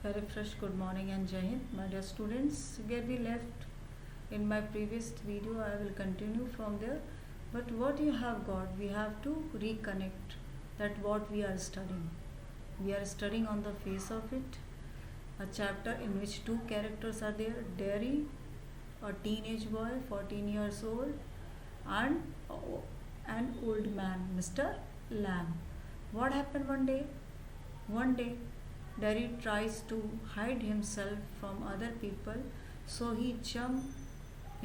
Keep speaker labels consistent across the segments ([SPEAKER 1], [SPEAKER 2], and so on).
[SPEAKER 1] Very fresh good morning and Jai Hind, my dear students. Where we left in my previous video, I will continue from there. But what you have got, we have to reconnect that what we are studying. We are studying on the face of it, a chapter in which two characters are there: Derry, a teenage boy, 14 years old, and an old man, Mr. Lamb. What happened one day? One day, Derry tries to hide himself from other people, so he jumps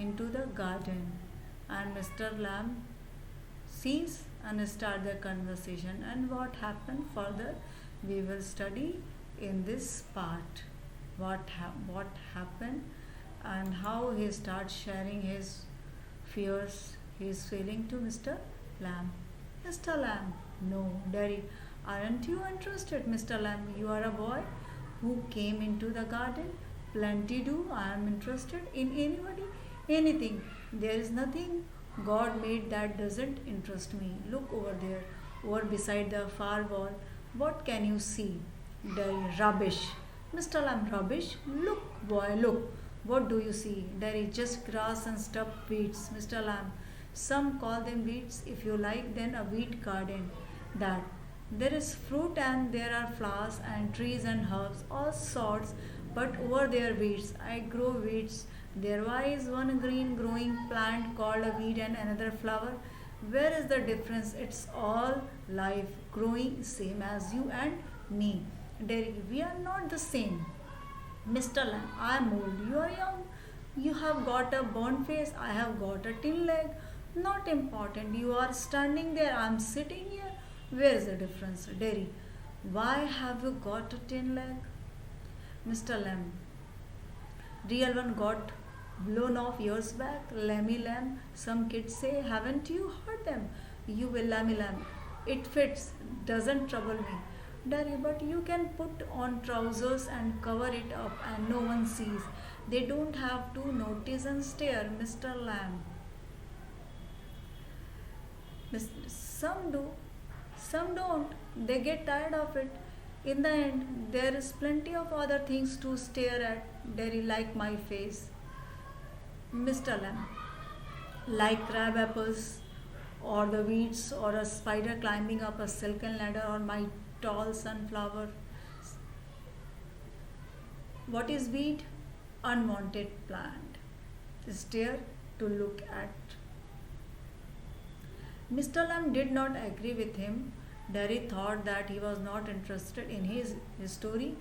[SPEAKER 1] into the garden, and Mr. Lamb sees and start the conversation. And what happened further, we will study in this part. What happened and how he starts sharing his fears, his feeling to Mr. Lamb. Mr. Lamb, no, Derry. Aren't you interested, Mr. Lamb? You are a boy who came into the garden. Plenty do. I am interested in anybody, anything. There is nothing God made that doesn't interest me. Look over there, over beside the far wall. What can you see? Derry, rubbish. Mr. Lamb, rubbish? Look, boy, look. What do you see? Derry, just grass and stuff weeds. Mr. Lamb, some call them weeds. If you like, then a weed garden. That there is fruit and there are flowers and trees and herbs, all sorts, but over there weeds. I grow weeds. There is one green growing plant called a weed and another flower. Where is the difference? It's all life growing same as you and me. Derek, we are not the same. Mr. Lamb, I am old, you are young. You have got a burnt face, I have got a tin leg. Not important. You are standing there, I am sitting here. Where is the difference? Derry, why have you got a tin leg? Mr. Lamb, real one got blown off years back. Lammy Lamb, some kids say, haven't you heard them? You will Lammy Lamb. It fits, doesn't trouble me. Derry, but you can put on trousers and cover it up and no one sees. They don't have to notice and stare, Mr. Lamb. Some do, some don't. They get tired of it. In the end, there is plenty of other things to stare at, Derry, like my face. Mr. Lamb, like crab apples, or the weeds, or a spider climbing up a silken ladder, or my tall sunflower. What is weed? Unwanted plant. Stare to look at. Mr. Lamb did not agree with him. Derry thought that he was not interested in his story.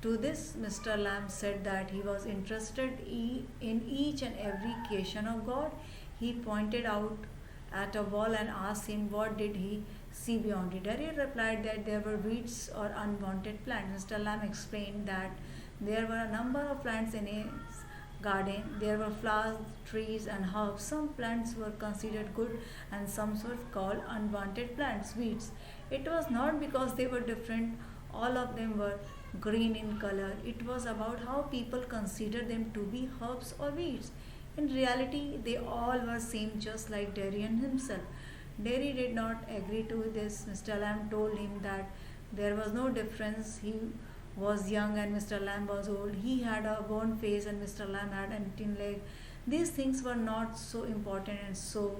[SPEAKER 1] To this, Mr. Lamb said that he was interested in each and every creation of God. He pointed out at a wall and asked him what did he see beyond it. Derry replied that there were weeds or unwanted plants. Mr. Lamb explained that there were a number of plants in his garden. There were flowers, trees, and herbs. Some plants were considered good and some were called unwanted plants, weeds. It was not because they were different, all of them were green in color. It was about how people considered them to be herbs or weeds. In reality, they all were same, just like Derry and himself. Derry did not agree to this. Mr. Lamb told him that there was no difference. He was young and Mr. Lamb was old. He had a bone face and Mr. Lamb had a tin leg. These things were not so important and so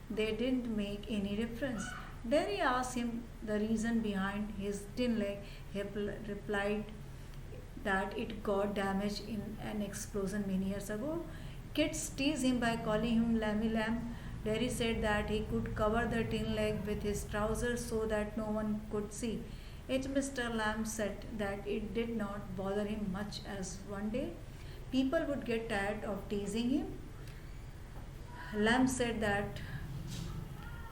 [SPEAKER 1] they didn't make any difference. Derry asked him the reason behind his tin leg. He replied that it got damaged in an explosion many years ago. Kids teased him by calling him Lammy Lamb. Derry said that he could cover the tin leg with his trousers so that no one could see. Yet Mr. Lamb said that it did not bother him much, as one day people would get tired of teasing him. Lamb said that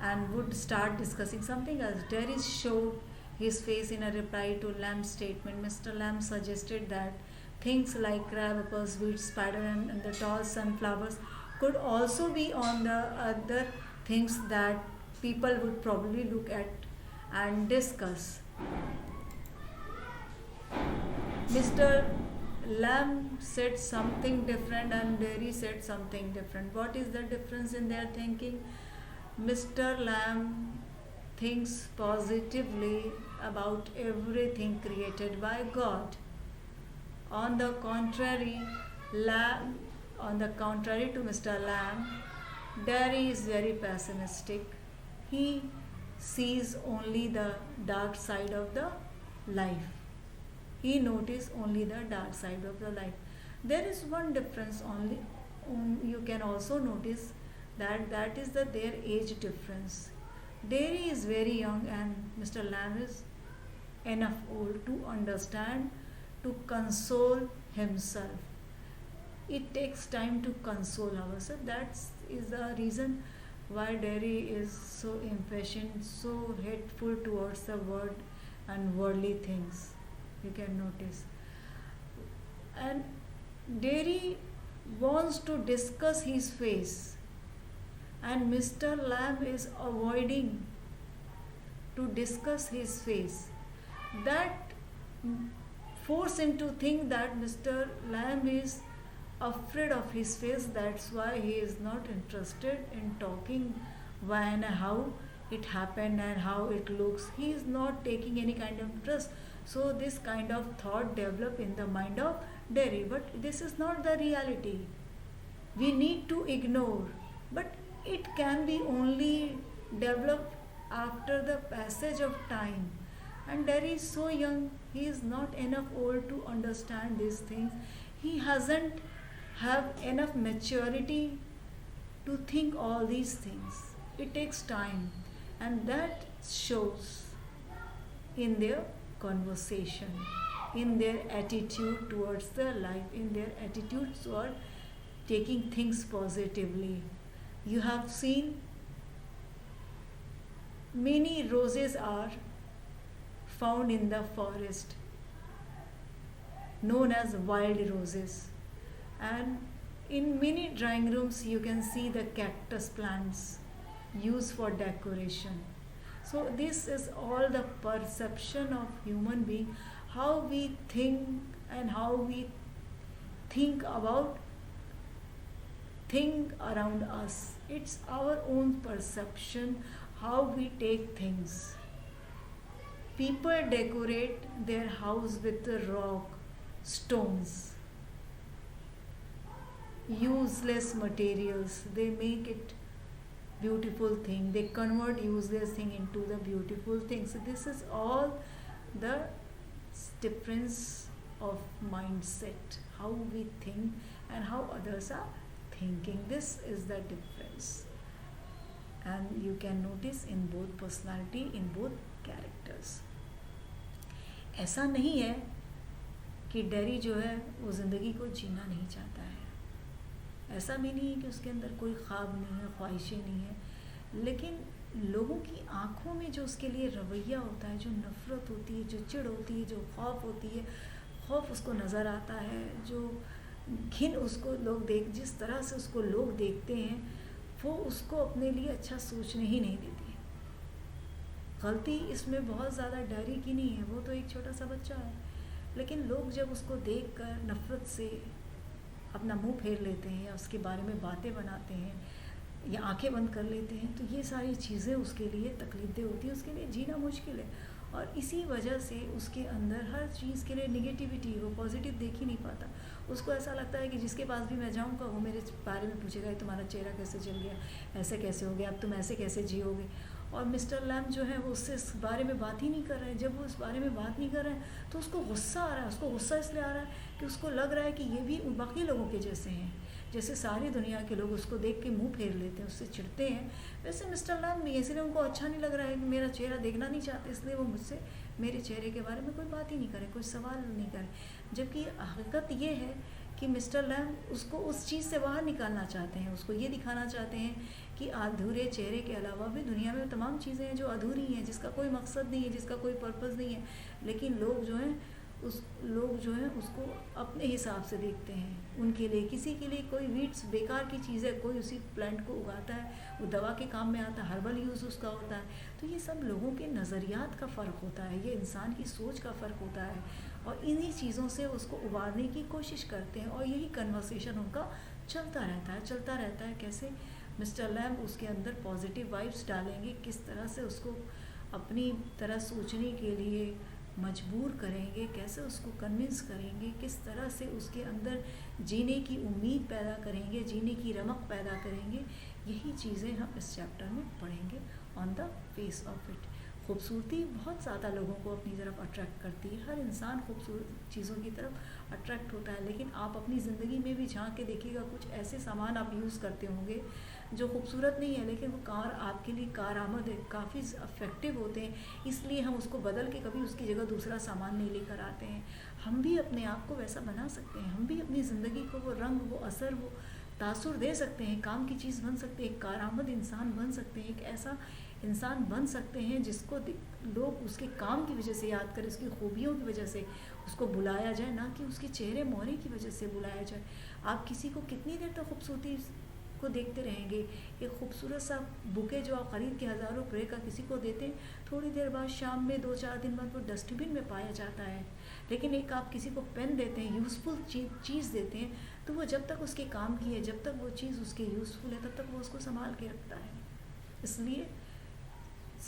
[SPEAKER 1] and would start discussing something else. Derry showed his face in a reply to Lamb's statement. Mr. Lamb suggested that things like crab apples, weeds, spider, and the tall sunflowers could also be on the other things that people would probably look at and discuss. Mr. Lamb said something different and Derry said something different. What is the difference in their thinking? Mr. Lamb thinks positively about everything created by God. On the contrary, to Mr. Lamb, Derry is very pessimistic. He sees only the dark side of the life. He notices only the dark side of the life. There is one difference only. You can also notice that is their age difference. Derry is very young and Mr. Lamb is enough old to understand, to console himself. It takes time to console ourselves. That is the reason why Derry is so impatient, so hateful towards the world and worldly things. You can notice. And Derry wants to discuss his face, and Mr. Lamb is avoiding to discuss his face. That force him to think that Mr. Lamb is afraid of his face. That's why he is not interested in talking why and how it happened and how it looks. He is not taking any kind of interest. So this kind of thought develop in the mind of Derry, but this is not the reality. We need to ignore, but it can be only developed after the passage of time. And Derry is so young, he is not enough old to understand these things. He hasn't have enough maturity to think all these things. It takes time, and that shows in their conversation, in their attitude towards the life, in their attitude toward taking things positively. You have seen many roses are found in the forest, known as wild roses, and in many drawing rooms you can see the cactus plants used for decoration. So this is all the perception of human being, how we think and how we think about thing around us. It's our own perception, how we take things. People decorate their house with rock, stones, useless materials. They make it beautiful thing. They convert useless thing into the beautiful thing. So this is all the difference of mindset, how we think and how others are thinking. This is the difference, and you can notice in both personality, in both characters. ऐसा नहीं है कि dairy जो है वो ज़िंदगी को जीना नहीं चाहता है, ऐसा भी नहीं है कि उसके अंदर कोई ख्वाब नहीं है, ख्वाहिशें नहीं है, लेकिन लोगों की आंखों में जो उसके लिए रवैया होता है, जो नफ़रत होती है, जो चिढ़ होती है, जो खौफ होती है, खौफ उसको नज़र आता है, जो घिन उसको लोग जिस तरह से उसको लोग देखते हैं, वो उसको अपने लिए अच्छा सोचने ही नहीं देती है। गलती इसमें बहुत ज़्यादा डेरी की नहीं है, वो तो एक छोटा सा बच्चा है, लेकिन लोग जब उसको देखकर नफ़रत से अपना मुंह फेर लेते हैं या उसके बारे में बातें बनाते हैं या आंखें बंद कर लेते हैं, तो ये सारी चीज़ें उसके लिए तकलीफ़देह होती है, उसके लिए जीना मुश्किल है। और इसी वजह से उसके अंदर हर चीज़ के लिए निगेटिविटी, वो पॉजिटिव देख ही नहीं पाता। उसको ऐसा लगता है कि जिसके पास भी मैं जाऊँगा वो मेरे बारे में पूछेगा, तुम्हारा चेहरा कैसे चल गया, ऐसे कैसे हो गया, अब तुम ऐसे कैसे जियोगे। और मिस्टर लैम्ब जो है वो उससे इस बारे में बात ही नहीं कर रहे हैं। जब वो इस बारे में बात नहीं कर रहे हैं तो उसको गुस्सा आ रहा है। उसको गुस्सा इसलिए आ रहा है कि उसको लग रहा है कि ये भी बाकी लोगों के जैसे हैं, जैसे सारी दुनिया के लोग उसको देख के मुंह फेर लेते हैं, उससे चिढ़ते हैं, वैसे मिस्टर लैम्ब भी, इसलिए उनको अच्छा नहीं लग रहा है कि मेरा चेहरा देखना नहीं चाहते, इसलिए वो मुझसे मेरे चेहरे के बारे में कोई बात ही नहीं करे, कोई सवाल नहीं करे। जबकि हकीकत ये है कि मिस्टर लैम्ब उसको उस चीज़ से बाहर निकालना चाहते हैं, उसको ये दिखाना चाहते हैं कि अधूरे चेहरे के अलावा भी दुनिया में तमाम चीज़ें हैं जो अधूरी हैं, जिसका कोई मकसद नहीं है, जिसका कोई पर्पस नहीं है, लेकिन लोग जो हैं उसको अपने हिसाब से देखते हैं। उनके लिए, किसी के लिए कोई वीड्स बेकार की चीज़ है, कोई उसी प्लांट को उगाता है, वो दवा के काम में आता है, हर्बल यूज़ उसका होता है। तो ये सब लोगों के नज़रियात का फ़र्क होता है, ये इंसान की सोच का फ़र्क होता है, और इन्हीं चीज़ों से उसको उबारने की कोशिश करते हैं, और यही कन्वर्सेशन उनका चलता रहता है। कैसे मिस्टर लैम्ब उसके अंदर पॉजिटिव वाइब्स डालेंगे, किस तरह से उसको अपनी तरह सोचने के लिए मजबूर करेंगे, कैसे उसको कन्विंस करेंगे, किस तरह से उसके अंदर जीने की उम्मीद पैदा करेंगे, जीने की रमक पैदा करेंगे, यही चीज़ें हम इस चैप्टर में पढ़ेंगे on the face of it. खूबसूरती बहुत ज़्यादा लोगों को अपनी तरफ अट्रैक्ट करती है, हर इंसान खूबसूरत चीज़ों की तरफ अट्रैक्ट होता है, लेकिन आप अपनी ज़िंदगी में भी झांक के देखिएगा, कुछ ऐसे सामान आप यूज़ करते होंगे जो खूबसूरत नहीं है, लेकिन वो आपके लिए कारआमद है, काफ़ी इफ़ेक्टिव होते हैं, इसलिए हम उसको बदल के कभी उसकी जगह दूसरा सामान नहीं लेकर आते हैं। हम भी अपने आप को वैसा बना सकते हैं, हम भी अपनी ज़िंदगी को वो रंग, वो असर, वो तासुर दे सकते हैं, काम की चीज़ बन सकते हैं, एक कारआमद इंसान बन सकते हैं, एक ऐसा इंसान बन सकते हैं जिसको लोग उसके काम की वजह से याद करें, उसकी खूबियों की वजह से उसको बुलाया जाए, ना कि उसके चेहरे मोहरे की वजह से बुलाया जाए। आप किसी को कितनी देर तक खूबसूरती को देखते रहेंगे? एक खूबसूरत सा बुके जो आप ख़रीद के हज़ारों रुपये का किसी को देते हैं, थोड़ी देर बाद शाम में 2-4 दिन बाद वो डस्टबिन में पाया जाता है। लेकिन एक आप किसी को पेन देते हैं, यूज़फुल चीज़ देते हैं, तो वो जब तक उसके काम की है, जब तक वो चीज़ उसके यूज़फुल है, तब तक वो उसको संभाल के रखता है। इसलिए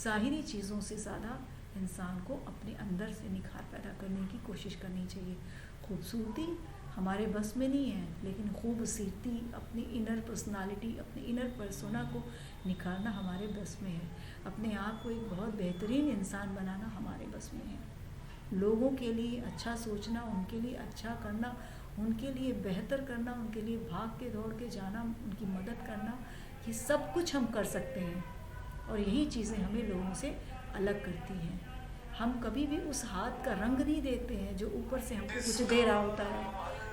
[SPEAKER 1] ज़ाहिरी चीज़ों से ज़्यादा इंसान को अपने अंदर से निखार पैदा करने की कोशिश करनी चाहिए। खूबसूरती हमारे बस में नहीं है, लेकिन खूबसूरती, अपनी इनर पर्सनालिटी, अपने इनर पर्सोना को निखारना हमारे बस में है। अपने आप को एक बहुत बेहतरीन इंसान बनाना हमारे बस में है। लोगों के लिए अच्छा सोचना, उनके लिए अच्छा करना, उनके लिए बेहतर करना, उनके लिए भाग के दौड़ के जाना, उनकी मदद करना, ये सब कुछ हम कर सकते हैं, और यही चीज़ें हमें लोगों से अलग करती हैं। हम कभी भी उस हाथ का रंग नहीं देखते हैं जो ऊपर से हमको कुछ दे रहा होता है,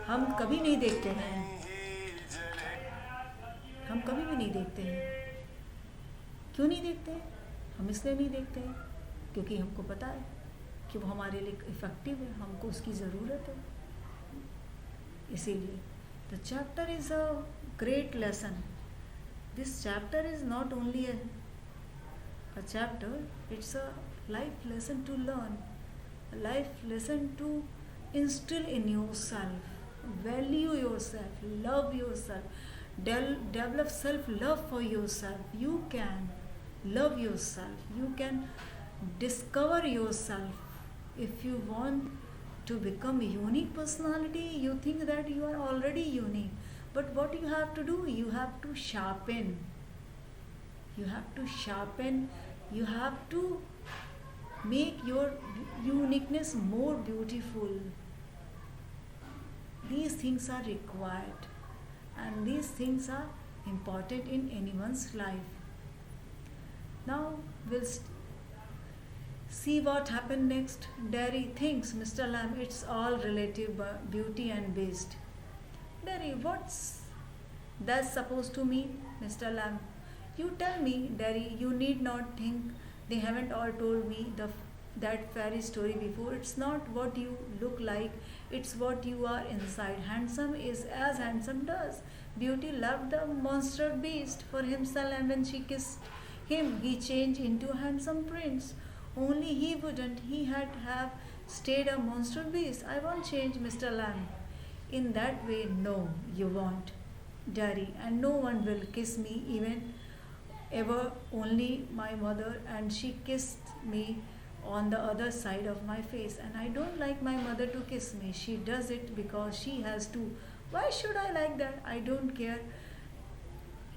[SPEAKER 1] हम कभी नहीं देखते हैं, हम कभी भी नहीं देखते हैं। क्यों नहीं देखते हैं? हम इसलिए नहीं देखते हैं क्योंकि हमको पता है कि वो हमारे लिए इफ़ेक्टिव है, हमको उसकी ज़रूरत है। इसीलिए the chapter is a great lesson. This chapter is not only a chapter, it's a life lesson to learn, a life lesson to instill in yourself, value yourself, love yourself, develop self-love for yourself. You can love yourself, you can discover yourself. If you want to become a unique personality, you think that you are already unique, but what you have to do, you have to sharpen, you have to sharpen, you have to make your uniqueness more beautiful. These things are required, and these things are important in anyone's life. Now we'll see what happened next. Derry thinks, Mr. Lamb, it's all relative beauty and waste. Derry, what's that supposed to mean, Mr. Lamb? You tell me, Derry, you need not think they haven't all told me that fairy story before. It's not what you look like, it's what you are inside. Handsome is as handsome does. Beauty loved the monster beast for himself, and when she kissed him, he changed into a handsome prince. Only he wouldn't. He had have stayed a monster beast. I won't change, Mr. Lamb. In that way, no, you won't, Derry, and no one will kiss me even ever, only my mother, and she kissed me on the other side of my face, and I don't like my mother to kiss me. She does it because she has to. Why should I like that? I don't care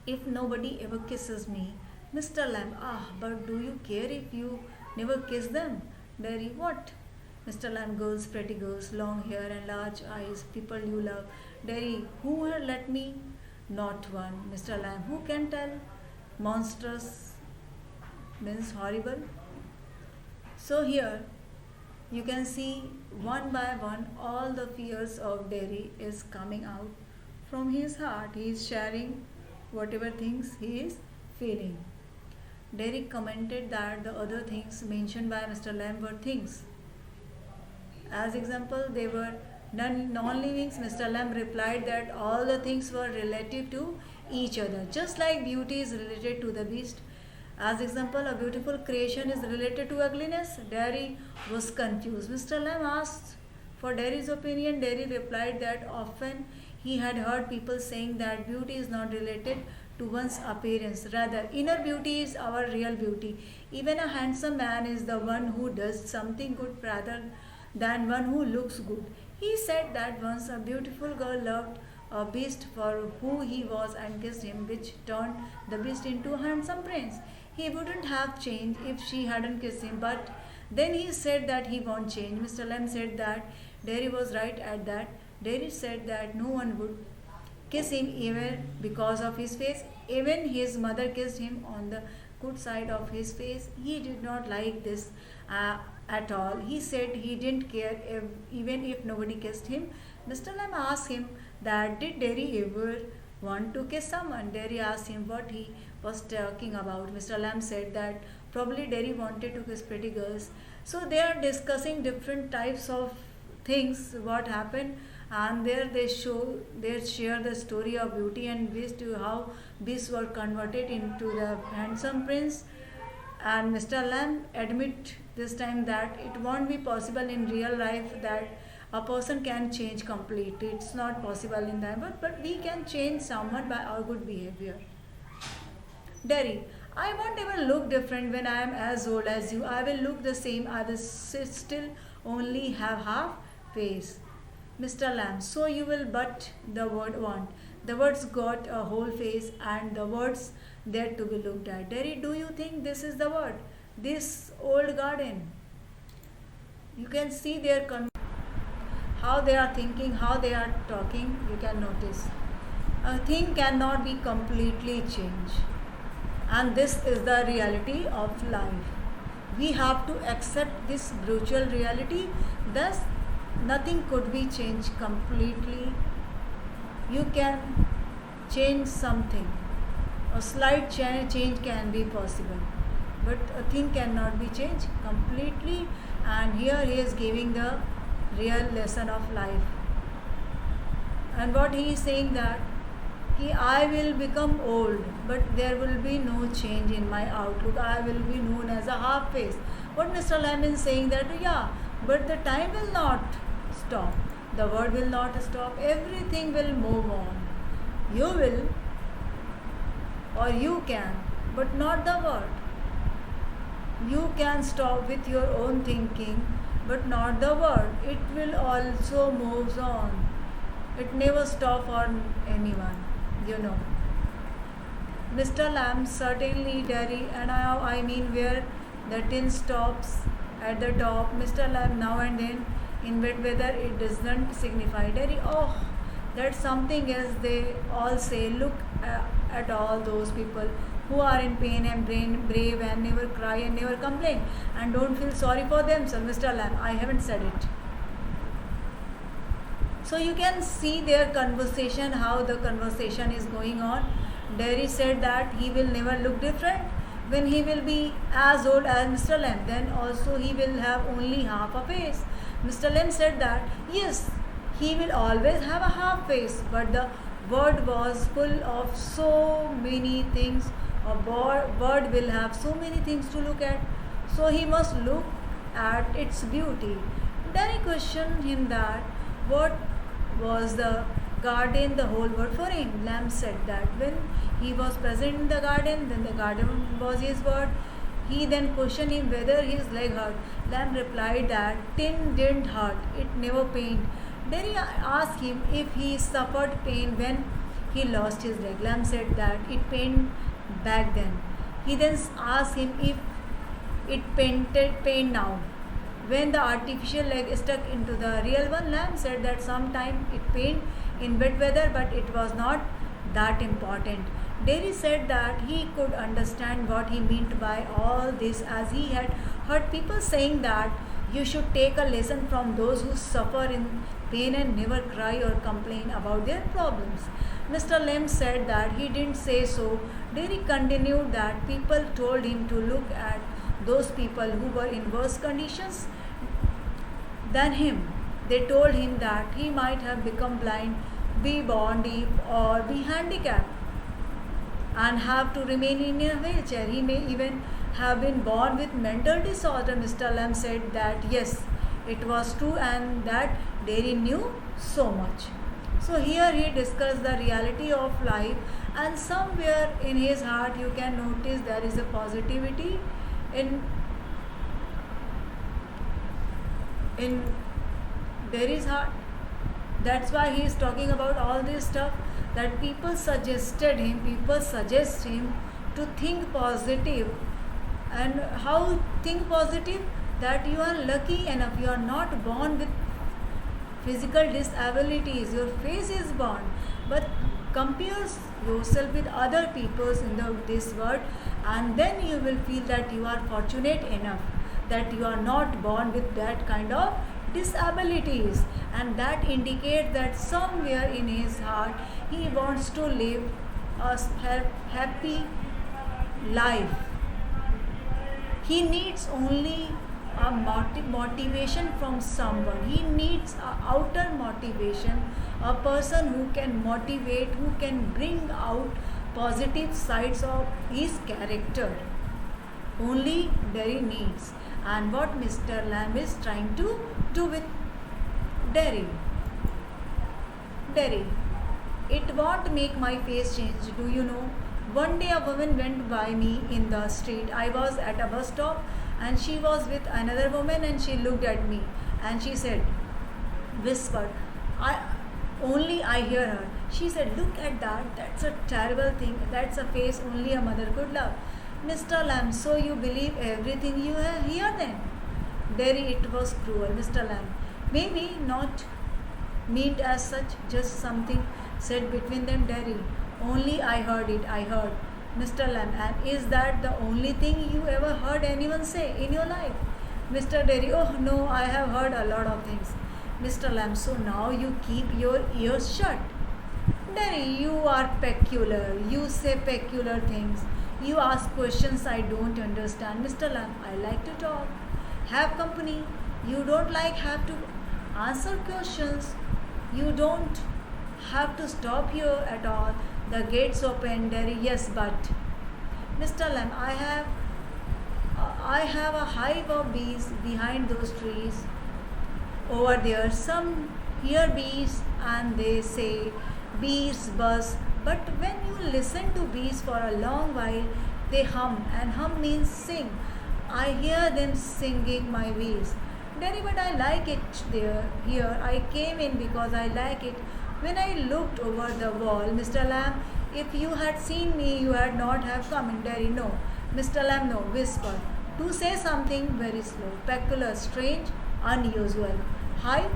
[SPEAKER 1] if nobody ever kisses me, Mr. Lamb. Ah, but do you care if you never kiss them? Derry, what? Mr. Lamb, girls, pretty girls, long hair and large eyes, people you love. Derry, who had let me? Not one, Mr. Lamb. Who can tell? Monstrous means horrible. So here you can see one by one all the fears of Derry is coming out from his heart. He is sharing whatever things he is feeling. Derry commented that the other things mentioned by Mr. Lamb were things. As example, they were non-livings. Mr. Lamb replied that all the things were relative to each other, just like beauty is related to the beast. As example, a beautiful creation is related to ugliness. Derry was confused. Mr. Lamb asked for Derry's opinion. Derry replied that often he had heard people saying that beauty is not related to one's appearance. Rather, inner beauty is our real beauty. Even a handsome man is the one who does something good rather than one who looks good. He said that once a beautiful girl loved a beast for who he was and kissed him, which turned the beast into a handsome prince. He wouldn't have changed if she hadn't kissed him, but then he said that he won't change. Mr. Lamb said that Derry was right at that. Derry said that no one would kiss him even because of his face. Even his mother kissed him on the good side of his face. He did not like this at all. He said he didn't care even if nobody kissed him. Mr. Lamb asked him that did Derry ever want to kiss someone? Derry asked him what he was talking about. Mr. Lamb said that probably Derry wanted to kiss pretty girls. So they are discussing different types of things what happened, and there they share the story of Beauty and Beast, to how beasts were converted into the handsome prince. And Mr. Lamb admit this time that it won't be possible in real life that a person can change completely. It's not possible in that, but we can change someone by our good behavior. Derry, I won't even look different when I am as old as you. I will look the same. I will still only have half face. Mr. Lamb, so you will but the word want. The words got a whole face and the words there to be looked at. Derry, do you think this is the word? This old garden. You can see their how they are thinking, how they are talking, you can notice. A thing cannot be completely changed. And this is the reality of life. We have to accept this brutal reality. Thus, nothing could be changed completely. You can change something. A slight change can be possible. But a thing cannot be changed completely. And here he is giving the real lesson of life. And what he is saying that I will become old, but there will be no change in my outlook. I will be known as a half face. What Mr. Lamb is saying that yeah, but the time will not stop. The world will not stop. Everything will move on. You will, or you can, but not the world. You can stop with your own thinking, but not the world. It will also moves on. It never stops for anyone, you know. Mr. Lamb, certainly Derry, and I mean where the tin stops at the top. Mr. Lamb, now and then in wet weather it doesn't signify. Derry, oh, that's something else. They all say, look at all those people who are in pain and brave and never cry and never complain and don't feel sorry for themselves. Mr. Lamb, I haven't said it. So you can see their conversation, how the conversation is going on. Derry said that he will never look different when he will be as old as Mr. Lamb. Then also he will have only half a face. Mr. Lamb said that yes, he will always have a half face, but the bird was full of so many things. A bird will have so many things to look at, so he must look at its beauty. Derry questioned him that what was the garden the whole world for him. Lamb said that when he was present in the garden, then the garden was his world. He then questioned him whether his leg hurt. Lamb replied that tin didn't hurt, it never pained. Derry asked him if he suffered pain when he lost his leg. Lamb said that it pained back then. He then asked him if it pain now. When the artificial leg stuck into the real one, Lamb said that sometime it pained in wet weather, but it was not that important. Derry said that he could understand what he meant by all this, as he had heard people saying that you should take a lesson from those who suffer in pain and never cry or complain about their problems. Mr. Lamb said that he didn't say so. Derry continued that people told him to look at those people who were in worse conditions than him. They told him that he might have become blind, be born deaf, or be handicapped and have to remain in a wheelchair. He may even have been born with mental disorder. Mr. Lamb said that yes, it was true and that Derry knew so much. So here he discussed the reality of life, and somewhere in his heart you can notice there is a positivity in in Derry's heart. That's why he is talking about all this stuff, that people suggest him to think positive. And how think positive? That you are lucky enough, you are not born with physical disabilities, your face is born, but compare yourself with other peoples in this world, and then you will feel that you are fortunate enough, that you are not born with that kind of disabilities. And that indicates that somewhere in his heart he wants to live a happy life. He needs only a motivation from someone. He needs a outer motivation, a person who can motivate, who can bring out positive sides of his character. Only Derry needs. And what Mr. Lamb is trying to do with Derry. Derry, it won't make my face change, do you know? One day a woman went by me in the street. I was at a bus stop and she was with another woman, and she looked at me and she said, whispered, I hear her. She said, look at that, that's a terrible thing, that's a face only a mother could love. Mr. Lamb, so you believe everything you hear then? Derry, it was cruel. Mr. Lamb, maybe not meant as such, just something said between them. Derry, only I heard it, I heard. Mr. Lamb, and is that the only thing you ever heard anyone say in your life? Mr. Derry, oh no, I have heard a lot of things. Mr. Lamb, so now you keep your ears shut. Derry, you are peculiar, you say peculiar things, you ask questions I don't understand. Mr. Lamb, I like to talk, have company, you don't have to answer questions, you don't have to stop here at all. The gates open. Derry, yes, but Mr. Lamb, I have a hive of bees behind those trees over there. Some hear bees and they say bees buzz, but when you listen to bees for a long while, they hum, and hum means sing. I hear them singing my bees. Derry, but I like it there. Here, I came in because I like it. When I looked over the wall, Mr. Lamb, if you had seen me, you had not have come in. Derry, no. Mr. Lamb, no. Whisper. To say something very slow, peculiar, strange, unusual. High,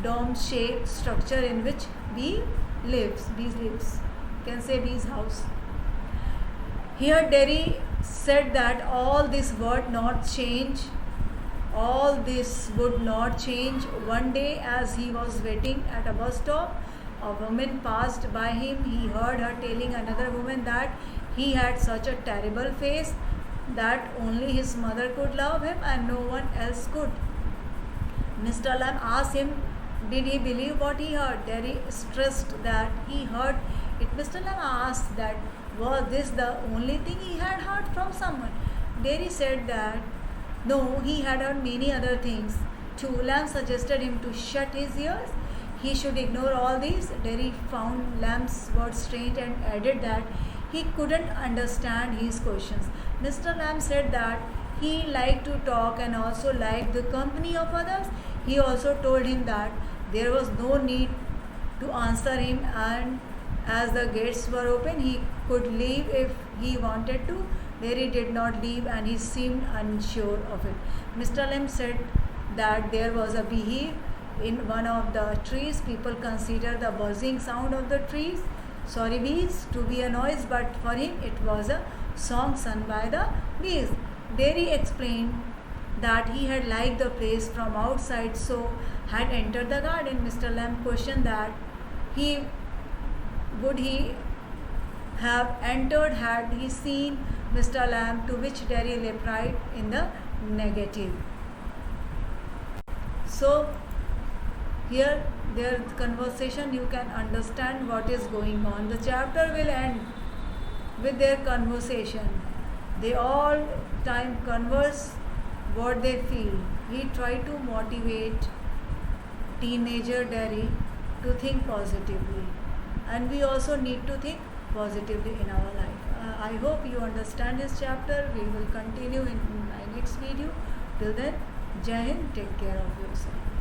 [SPEAKER 1] dome-shaped structure in which bee lives. Bees lives. You can say bee's house. Here, Derry said that all this would not change. All this would not change. One day, as he was waiting at a bus stop, a woman passed by him. He heard her telling another woman that he had such a terrible face, that only his mother could love him and no one else could. Mr. Lamb asked him, did he believe what he heard? Derry stressed that he heard it. Mr. Lamb asked that, was this the only thing he had heard from someone? Derry said that no, he had heard many other things too. Lamb suggested him to shut his ears. He should ignore all these. Derry found Lamb's words strange and added that he couldn't understand his questions. Mr. Lamb said that he liked to talk and also liked the company of others. He also told him that there was no need to answer him, and as the gates were open, he could leave if he wanted to. Derry did not leave and he seemed unsure of it. Mr. Lamb said that there was a beehive in one of the trees. People consider the buzzing sound of the trees, sorry bees, to be a noise, but for him it was a song sung by the bees. Derry explained that he had liked the place from outside, so had entered the garden. Mr. Lamb questioned that would he have entered had he seen Mr. Lamb, to which Derry replied in the negative. So here their conversation, you can understand what is going on. The chapter will end with their conversation. They all time converse what they feel. He tried to motivate teenager Derry to think positively, and we also need to think positively in our life. I hope you understand this chapter. We will continue in my next video. Till then, Jai Hind, take care of yourself.